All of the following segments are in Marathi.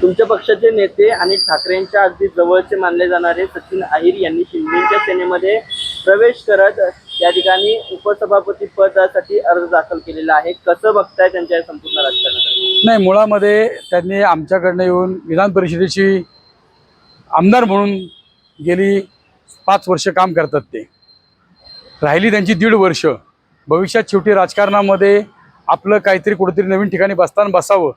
तुमच्या पक्षाचे नेते आणि ठाकरेंच्या अगदी जवळचे मानले जाणारे सचिन अहिर यांनी शिंदेच्या सेनेमध्ये प्रवेश करत या ठिकाणी उपसभापती पदासाठी अर्ज दाखल केलेला आहे। कसं बघताय त्यांच्या या संपूर्ण राजकारणाकडे? नाही, मुळामध्ये त्यांनी आमच्याकडनं येऊन विधान परिषदेची आमदार म्हणून गेली 5 वर्ष काम करतात। ते राहिली त्यांची 1.5 वर्ष। भविष्यात शेवटी राजकारणामध्ये आपलं काहीतरी कुठेतरी नवीन ठिकाणी बसावं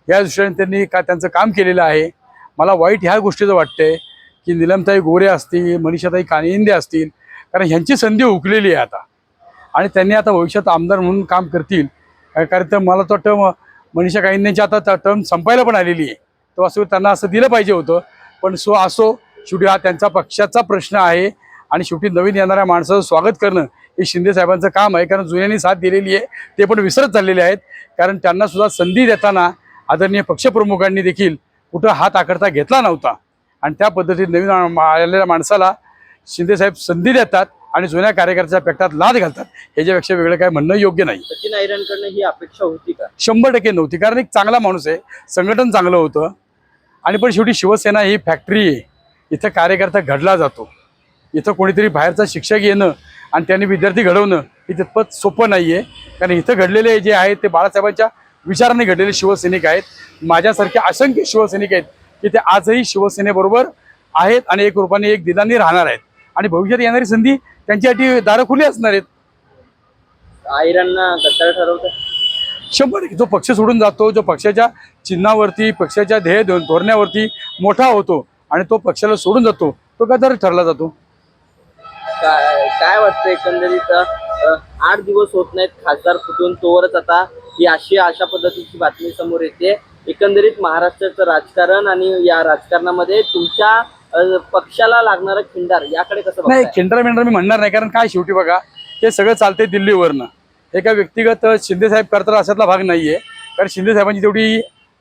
या दृष्टीने त्यांनी त्यांचं काम केलेलं आहे। मला वाईट ह्या गोष्टीचं वाटतंय की नीलमताई गोरे असतील, मनीषाताई कानिंदे असतील, कारण ह्यांची संधी हुकलेली आहे आता आणि त्यांनी आता भविष्यात आमदार म्हणून काम करतील। कारण तर मला तर वाटतं मनीषा कानिंदेंची आता टर्म संपायला पण आलेली आहे, तो असं त्यांना असं दिलं पाहिजे होतं। पण असो, शेवटी हा त्यांचा पक्षाचा प्रश्न आहे आणि शेवटी नवीन येणाऱ्या माणसाचं स्वागत करणं हे शिंदे साहेबांचं काम आहे। कारण जुन्यांनी साथ दिलेली आहे, ते पण विसरत चाललेले आहेत। कारण त्यांना सुद्धा संधी देताना आदरणीय पक्षप्रमुखांनी देखील कुठं हात आखडता घेतला नव्हता आणि त्या पद्धतीत नवीन आलेल्या माणसाला शिंदे साहेब संधी देतात आणि जुन्या कार्यकर्त्याच्या पेटात लाद घालतात, ह्याच्यापेक्षा वेगळं काय म्हणणं योग्य नाही। सचिन अहिरांकडनं ही अपेक्षा होती का? 100% नव्हती, कारण एक चांगला माणूस आहे, संघटन चांगलं होतं आणि पण शेवटी शिवसेना ही फॅक्टरी आहे, इथं कार्यकर्ता घडला जातो। इथं कोणीतरी बाहेरचा शिक्षक येणं आणि त्यांनी विद्यार्थी घडवणं हे तितपत सोपं नाही आहे। कारण इथं घडलेले जे आहेत ते बाळासाहेबांच्या विचाराने घडलेले शिवसैनिक आहेत। माझ्यासारखे असंख्य शिवसैनिक आहेत की ते आजही शिवसेनेबरोबर आहेत आणि एक रूपाने एक दिलांनी राहणार आहेत आणि भविष्यात येणारी संधी त्यांच्यासाठी दारं खुली असणार आहेत। अहिरांना गद्दार ठरवतं? 100%। जो पक्ष सोडून जातो, जो पक्षाच्या चिन्हावरती, पक्षाच्या ध्येय धोरणावरती मोठा होतो आणि तो पक्षाला सोडून जातो, तो गद्दार ठरला जातो। काय वाटतं एकंदरीत 8 दिवस होत नाहीत खासदार फुटून, तोवरच आता ही अशा पद्धतीची बातमी समोर येते। एकंदरीत महाराष्ट्राचं राजकारण आणि या राजकारणामध्ये तुमच्या पक्षाला लागणारं खिंडार याकडे कसं बघताय? नाही, खिंडार मी म्हणणार नाही, कारण काय शेवटी बघा हे सगळं चालते दिल्लीवरनं, एका व्यक्तिगत शिंदे साहेब करतात अशातला भाग नाहीये। कारण शिंदे साहेबांची तेवढी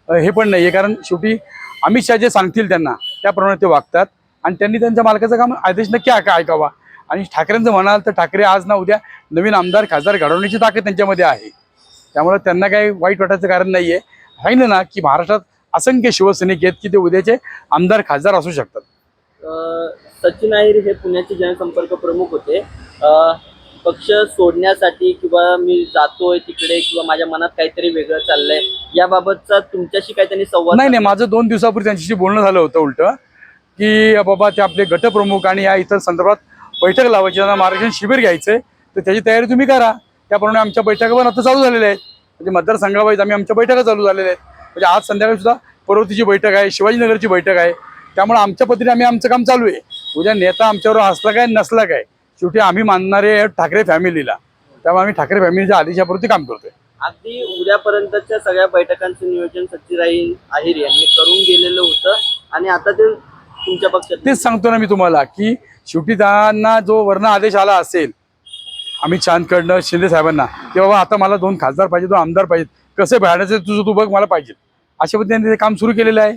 हे पण नाहीये, कारण शेवटी अमित शहा जे सांगतील त्यांना त्याप्रमाणे ते वागतात आणि त्यांनी त्यांच्या मालकाचं काम आदेश नक्की ऐकावा। आणि ठाकरेंचं म्हणाल तर ठाकरे आज ना उद्या नवीन आमदार खासदार घडवण्याची ताकद त्यांच्यामध्ये आहे, त्यामुळे त्यांना काही वाईट वाटायचं कारण नाहीये। आहे ना की महाराष्ट्रात असंख्य शिवसैनिक आहेत की ते उद्याचे आमदार खासदार असू शकतात। सचिन अहिर हे पुण्याचे जनसंपर्क प्रमुख होते। पक्ष सोडण्यासाठी किंवा मी जातोय तिकडे किंवा माझ्या मनात काहीतरी वेगळं चाललंय याबाबतचा तुमच्याशी काही त्यांनी संवाद? नाही, माझं 2 दिवसापूर्वी त्यांच्याशी बोलणं झालं होतं उलट की बाबा ते आपले गटप्रमुख आणि या इतर संदर्भात बैठक लावायची, त्यांना मार्गदर्शन शिबिर घ्यायचंय, तर त्याची तयारी तुम्ही करा। त्याप्रमाणे आमच्या बैठका पण आता चालू झालेल्या आहेत, म्हणजे मतदारसंघावाईज आमच्या बैठका चालू झालेल्या आहेत। म्हणजे आज संध्याकाळी सुद्धा पर्वतीची बैठक आहे, शिवाजीनगरची बैठक आहे, त्यामुळे आमच्या पद्धतीने आमचं काम चालू आहे। उद्या नेता आमच्यावर हसला काय नसला काय, शेवटी आम्ही मानणारे ठाकरे फॅमिलीला, त्यामुळे आम्ही ठाकरे फॅमिलीच्या आदेशापुरती काम करतोय। अगदी उद्यापर्यंतच्या सगळ्या बैठकांचं नियोजन सचिन अहिर यांनी करून गेलेलं होतं आणि आता ते तुमच्या पक्षात? तेच सांगतो ना मी तुम्हाला की शेवटी त्यांना जो वर्ण आदेश आला असेल अमित शहाकडनं शिंदे साहेबांना की बाबा आता मला 2 खासदार पाहिजे, 2 आमदार पाहिजेत, कसं भाड्याचं तुझं तू बघ, मला पाहिजे, अशा पद्धतीने ते काम सुरू केलेलं आहे।